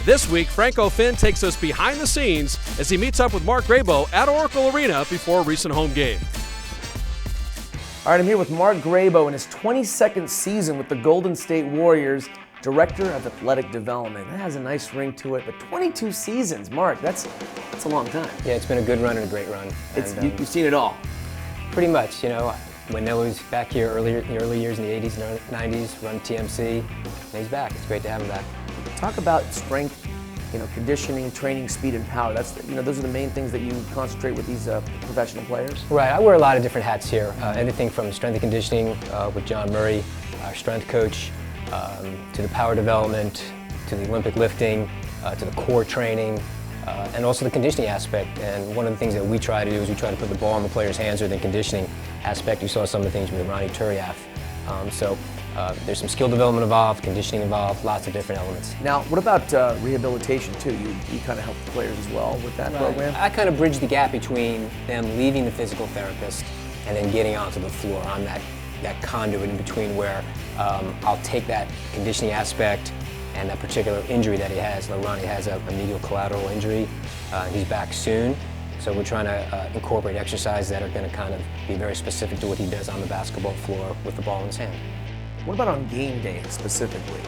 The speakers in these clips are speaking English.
This week, Franco Finn takes us behind the scenes as he meets up with Mark Grabow at Oracle Arena before a recent home game. All right, I'm here with Mark Grabow in his 22nd season with the Golden State Warriors, Director of Athletic Development. That has a nice ring to it, but 22 seasons, Mark, that's a long time. Yeah, it's been a good run and a great run. You've seen it all. Pretty much, you know. When Noah was back here in the early years in the 80s and 90s, run TMC, and he's back. It's great to have him back. Talk about strength, conditioning, training, speed, and power. Those are the main things that you concentrate with these professional players. Right. I wear a lot of different hats here. Anything from strength and conditioning with John Murray, our strength coach, to the power development, to the Olympic lifting, to the core training, and also the conditioning aspect. And one of the things that we try to do is we try to put the ball in the player's hands or the conditioning aspect. You saw some of the things with Ronnie Turiaf. There's some skill development involved, conditioning involved, lots of different elements. Now, what about rehabilitation too? You kind of help the players as well with that program? I kind of bridge the gap between them leaving the physical therapist and then getting onto the floor. I'm that conduit in between where I'll take that conditioning aspect and that particular injury that he has. Ronnie has a medial collateral injury. He's back soon. So we're trying to incorporate exercises that are going to kind of be very specific to what he does on the basketball floor with the ball in his hand. What about on game day specifically?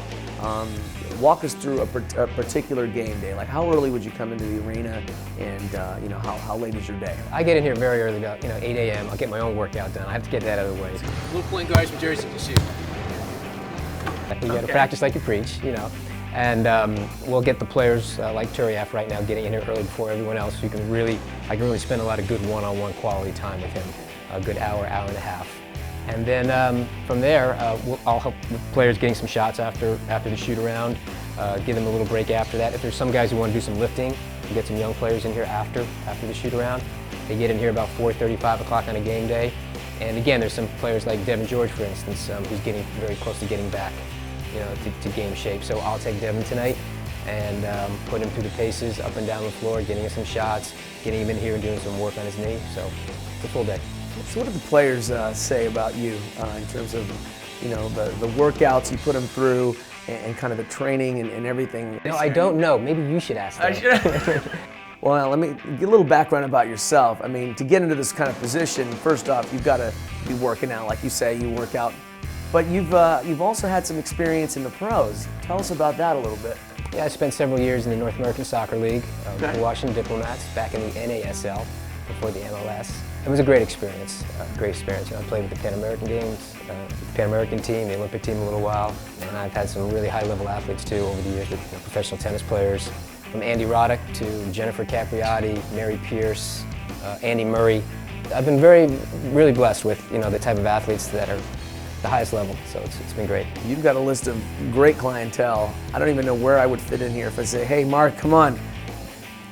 Walk us through a particular game day. Like how early would you come into the arena, and how late is your day? I get in here very early, 8 a.m. I'll get my own workout done. I have to get that out of the way. Blue point guards from Jersey to shoot. You got to practice like you preach, And we'll get the players like Turiaf right now getting in here early before everyone else. So I can really spend a lot of good one-on-one quality time with him, a good hour and a half. And then from there, I'll help the players getting some shots after the shoot around, give them a little break after that. If there's some guys who want to do some lifting, we get some young players in here after the shoot around. They get in here about 4:30, 5 o'clock on a game day. And again, there's some players like Devin George, for instance, who's getting very close to getting back, to game shape. So I'll take Devin tonight and put him through the paces, up and down the floor, getting him some shots, getting him in here and doing some work on his knee. So it's a full day. So what do the players say about you in terms of, the workouts you put them through and kind of the training and everything? No, I don't know. Maybe you should ask them. Well, let me get a little background about yourself. I mean, to get into this kind of position, first off, you've got to be working out. Like you say, you work out. But you've also had some experience in the pros. Tell us about that a little bit. Yeah, I spent several years in the North American Soccer League with the Washington Diplomats, back in the NASL before the MLS. It was a great experience. I played with the Pan American Games, the Pan American team, the Olympic team a little while, and I've had some really high-level athletes too over the years with professional tennis players, from Andy Roddick to Jennifer Capriati, Mary Pierce, Andy Murray. I've been really blessed with the type of athletes that are the highest level, so it's been great. You've got a list of great clientele. I don't even know where I would fit in here if I say, hey Mark, come on,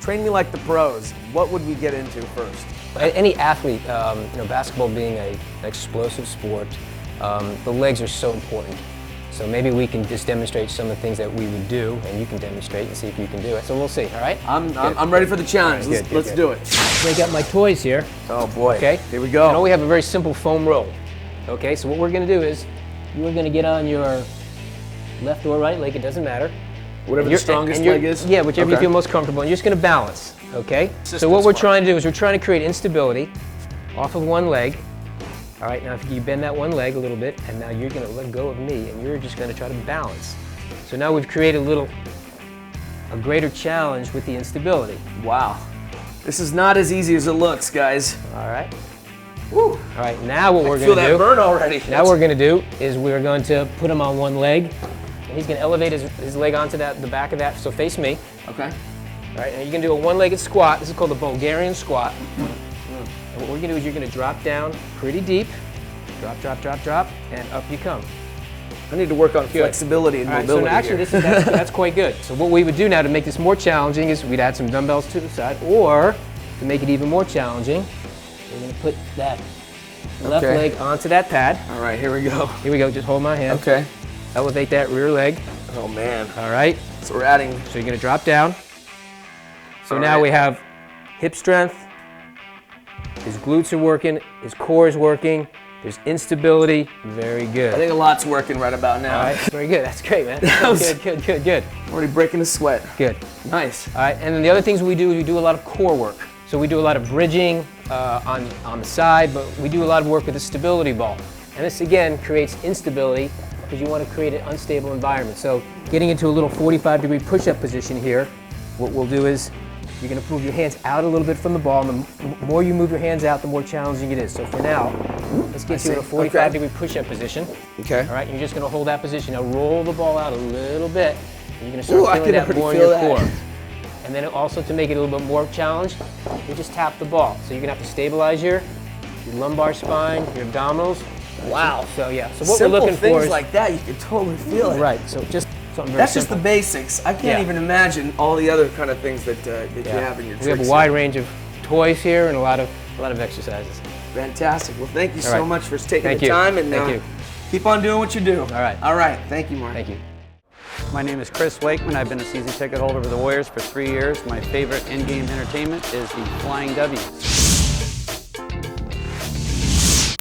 train me like the pros. What would we get into first? Any athlete, basketball being an explosive sport, the legs are so important. So maybe we can just demonstrate some of the things that we would do, and you can demonstrate and see if you can do it. So we'll see, all right? I'm ready for the challenge. Right, let's do it. Break out my toys here. Oh boy. Okay. Here we go. We have a very simple foam roll. Okay, so what we're going to do is you're going to get on your left or right leg, it doesn't matter. Whatever the strongest leg is? Yeah, whichever you feel most comfortable. And you're just going to balance, okay? So what we're trying to do is we're trying to create instability off of one leg. All right, now if you bend that one leg a little bit, and now you're going to let go of me, and you're just going to try to balance. So now we've created a greater challenge with the instability. Wow. This is not as easy as it looks, guys. All right. Woo. All right, now what we're going to do. I feel that burn already. Now what we're going to do is we're going to put him on one leg, and he's going to elevate his leg onto the back of that, so face me. Okay. All right, and you can do a one-legged squat. This is called the Bulgarian Squat. And what we're going to do is you're going to drop down pretty deep. Drop, drop, drop, drop, and up you come. I need to work on flexibility and mobility. So actually, that's quite good. So what we would do now to make this more challenging is we'd add some dumbbells to the side, or to make it even more challenging, we're going to put that left leg onto that pad. All right, here we go. Here we go. Just hold my hand. Okay. Elevate that rear leg. Oh man. All right. So we're adding. So you're going to drop down. So now we have hip strength. His glutes are working. His core is working. There's instability. Very good. I think a lot's working right about now. All right, very good. That's great, man. Good. I'm already breaking a sweat. Good. Nice. All right, and then the other things we do is we do a lot of core work. So we do a lot of bridging on the side, but we do a lot of work with the stability ball. And this again creates instability because you want to create an unstable environment. So getting into a little 45-degree push-up position here, what we'll do is you're going to move your hands out a little bit from the ball. And the more you move your hands out, the more challenging it is. So for now, let's get you in a 45-degree push-up position. Okay. All right, you're just going to hold that position. Now roll the ball out a little bit. And you're going to start feeling that more in your core. And then also to make it a little bit more challenged, you just tap the ball. So you're going to have to stabilize your lumbar spine, your abdominals. Wow. So yeah, so what Simple we're looking for things is like that, you can totally feel it. right. So just something very That's simple. just the basics. I can't even imagine all the other kind of things that you have in your We have tricks. a wide range of toys here and a lot of exercises. Fantastic. Well, thank you All so right. much for taking Thank the you. time and Thank you. keep on doing what you do. All right. All right. Thank you, Mark. Thank you. My name is Chris Wakeman. I've been a season ticket holder for the Warriors for 3 years. My favorite in-game entertainment is the Flying W.